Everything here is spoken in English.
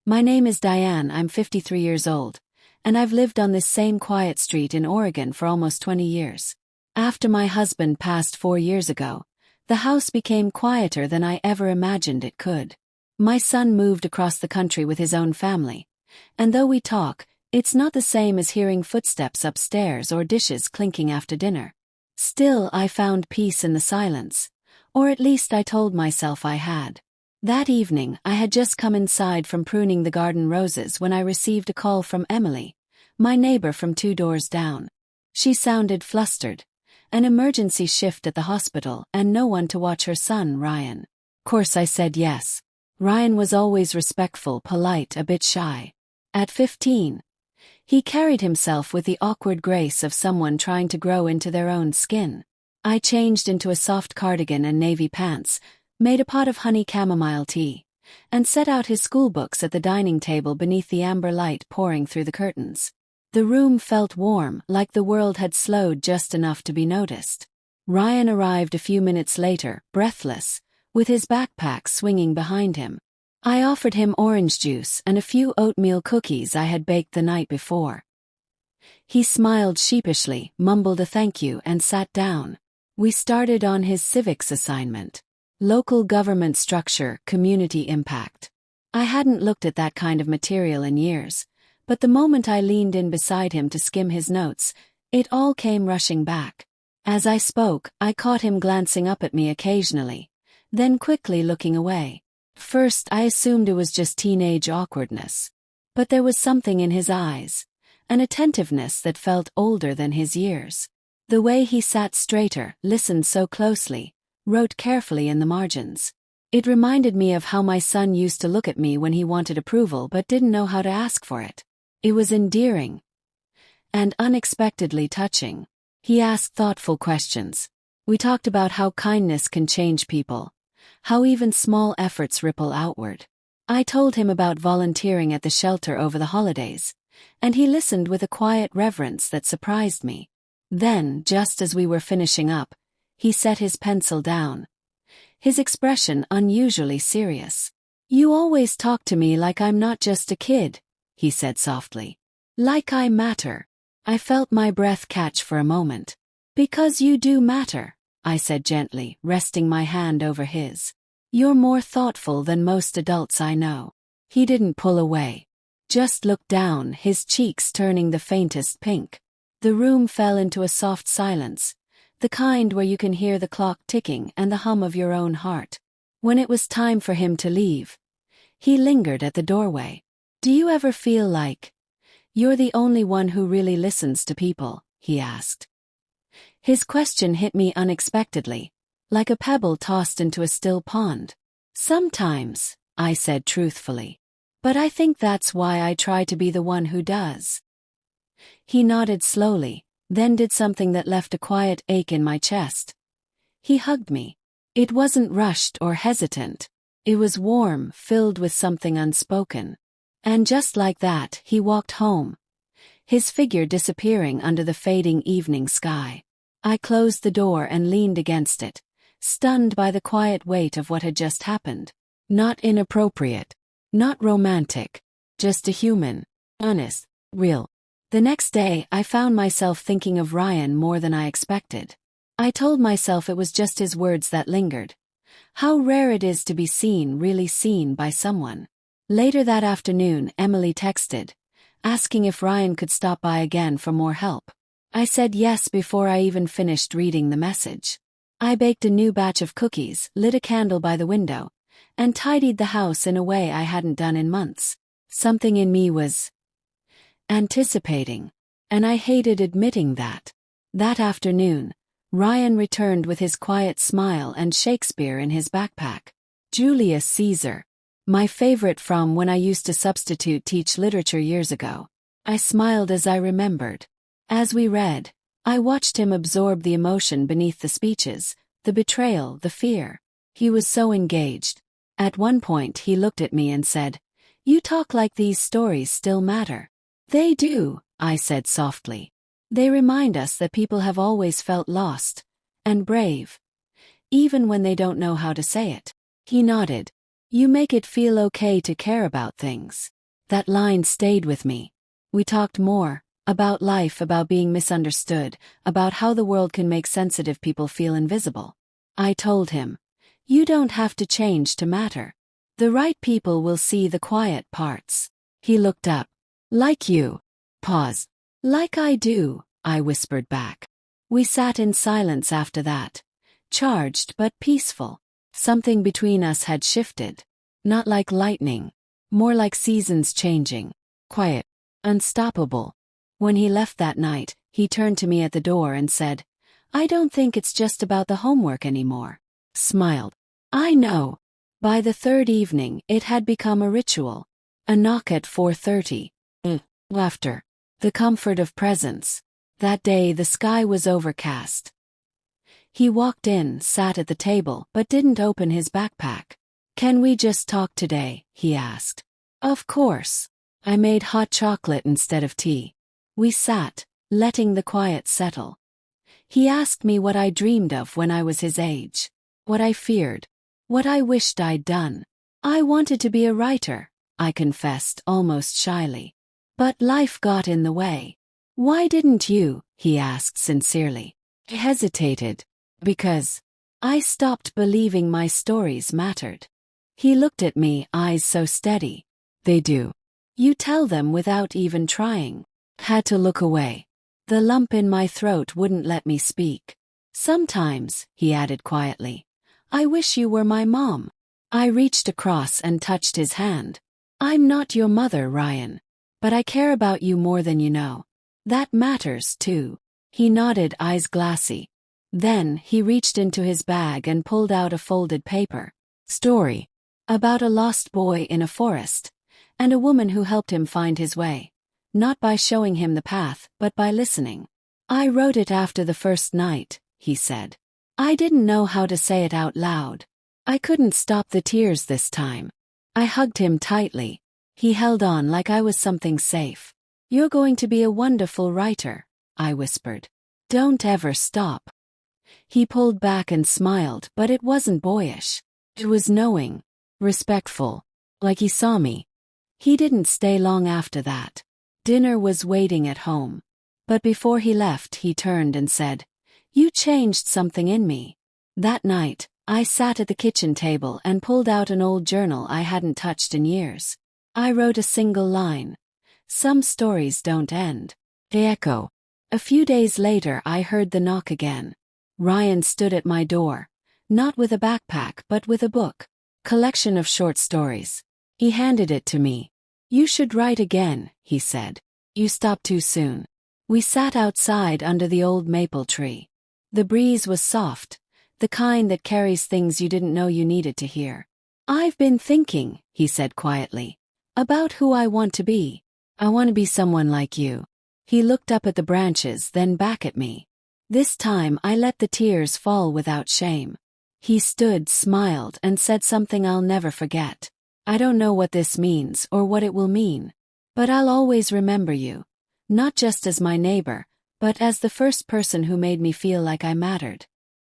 My name is Diane, I'm 53 years old, and I've lived on this same quiet street in Oregon for almost 20 years. After my husband passed 4 years ago, the house became quieter than I ever imagined it could. My son moved across the country with his own family, and though we talk, it's not the same as hearing footsteps upstairs or dishes clinking after dinner. Still, I found peace in the silence, or at least I told myself I had. That evening, I had just come inside from pruning the garden roses when I received a call from Emily, my neighbor from 2 doors down. She sounded flustered. An emergency shift at the hospital and no one to watch her son, Ryan. Of course I said yes. Ryan was always respectful, polite, a bit shy. At 15, he carried himself with the awkward grace of someone trying to grow into their own skin. I changed into a soft cardigan and navy pants, made a pot of honey chamomile tea, and set out his schoolbooks at the dining table beneath the amber light pouring through the curtains. The room felt warm, like the world had slowed just enough to be noticed. Ryan arrived a few minutes later, breathless, with his backpack swinging behind him. I offered him orange juice and a few oatmeal cookies I had baked the night before. He smiled sheepishly, mumbled a thank you, and sat down. We started on his civics assignment. Local government structure, community impact. I hadn't looked at that kind of material in years, but the moment I leaned in beside him to skim his notes, it all came rushing back. As I spoke, I caught him glancing up at me occasionally, then quickly looking away. First, I assumed it was just teenage awkwardness. But there was something in his eyes, an attentiveness that felt older than his years. The way he sat straighter, listened so closely, wrote carefully in the margins. It reminded me of how my son used to look at me when he wanted approval but didn't know how to ask for it. It was endearing and unexpectedly touching. He asked thoughtful questions. We talked about how kindness can change people, how even small efforts ripple outward. I told him about volunteering at the shelter over the holidays, and he listened with a quiet reverence that surprised me. Then, just as we were finishing up, he set his pencil down, his expression unusually serious. "You always talk to me like I'm not just a kid," he said softly. "Like I matter." I felt my breath catch for a moment. "Because you do matter," I said gently, resting my hand over his. "You're more thoughtful than most adults I know." He didn't pull away. Just looked down, his cheeks turning the faintest pink. The room fell into a soft silence, the kind where you can hear the clock ticking and the hum of your own heart. When it was time for him to leave, he lingered at the doorway. "Do you ever feel like you're the only one who really listens to people?" he asked. His question hit me unexpectedly, like a pebble tossed into a still pond. "Sometimes," I said truthfully. "But I think that's why I try to be the one who does." He nodded slowly, then did something that left a quiet ache in my chest. He hugged me. It wasn't rushed or hesitant. It was warm, filled with something unspoken. And just like that, he walked home, his figure disappearing under the fading evening sky. I closed the door and leaned against it, stunned by the quiet weight of what had just happened. Not inappropriate, not romantic, just a human, honest, real. The next day, I found myself thinking of Ryan more than I expected. I told myself it was just his words that lingered. How rare it is to be seen, really seen by someone. Later that afternoon, Emily texted, asking if Ryan could stop by again for more help. I said yes before I even finished reading the message. I baked a new batch of cookies, lit a candle by the window, and tidied the house in a way I hadn't done in months. Something in me was anticipating, and I hated admitting that. That afternoon, Ryan returned with his quiet smile and Shakespeare in his backpack. Julius Caesar, my favorite from when I used to substitute teach literature years ago. I smiled as I remembered. As we read, I watched him absorb the emotion beneath the speeches, the betrayal, the fear. He was so engaged. At one point he looked at me and said, "You talk like these stories still matter." "They do," I said softly. "They remind us that people have always felt lost and brave, even when they don't know how to say it." He nodded. You make it feel okay to care about things. That line stayed with me. We talked more, about life, about being misunderstood, about how the world can make sensitive people feel invisible. I told him, you don't have to change to matter. The right people will see the quiet parts. He looked up. Like you. Pause. Like I do, I whispered back. We sat in silence after that. Charged but peaceful. Something between us had shifted. Not like lightning. More like seasons changing. Quiet. Unstoppable. When he left that night, he turned to me at the door and said, I don't think it's just about the homework anymore. Smiled. I know. By the third evening, it had become a ritual. A knock at 4:30. Laughter. The comfort of presence. That day the sky was overcast. He walked in, sat at the table, but didn't open his backpack. Can we just talk today? He asked. Of course. I made hot chocolate instead of tea. We sat, letting the quiet settle. He asked me what I dreamed of when I was his age. What I feared. What I wished I'd done. I wanted to be a writer, I confessed almost shyly. But life got in the way. Why didn't you? He asked sincerely. I hesitated. Because I stopped believing my stories mattered. He looked at me, eyes so steady. They do. You tell them without even trying. Had to look away. The lump in my throat wouldn't let me speak. Sometimes, he added quietly, I wish you were my mom. I reached across and touched his hand. I'm not your mother, Ryan. But I care about you more than you know. That matters, too. He nodded, eyes glassy. Then, he reached into his bag and pulled out a folded paper. Story. About a lost boy in a forest. And a woman who helped him find his way. Not by showing him the path, but by listening. I wrote it after the first night, he said. I didn't know how to say it out loud. I couldn't stop the tears this time. I hugged him tightly. He held on like I was something safe. You're going to be a wonderful writer, I whispered. Don't ever stop. He pulled back and smiled, but it wasn't boyish. It was knowing, respectful, like he saw me. He didn't stay long after that. Dinner was waiting at home. But before he left, he turned and said, You changed something in me. That night, I sat at the kitchen table and pulled out an old journal I hadn't touched in years. I wrote a single line. Some stories don't end. They echo. A few days later, I heard the knock again. Ryan stood at my door. Not with a backpack, but with a book. Collection of short stories. He handed it to me. You should write again, he said. You stopped too soon. We sat outside under the old maple tree. The breeze was soft, the kind that carries things you didn't know you needed to hear. I've been thinking, he said quietly, about who I want to be. I want to be someone like you. He looked up at the branches, then back at me. This time I let the tears fall without shame. He stood, smiled, and said something I'll never forget. I don't know what this means or what it will mean, but I'll always remember you. Not just as my neighbor, but as the first person who made me feel like I mattered.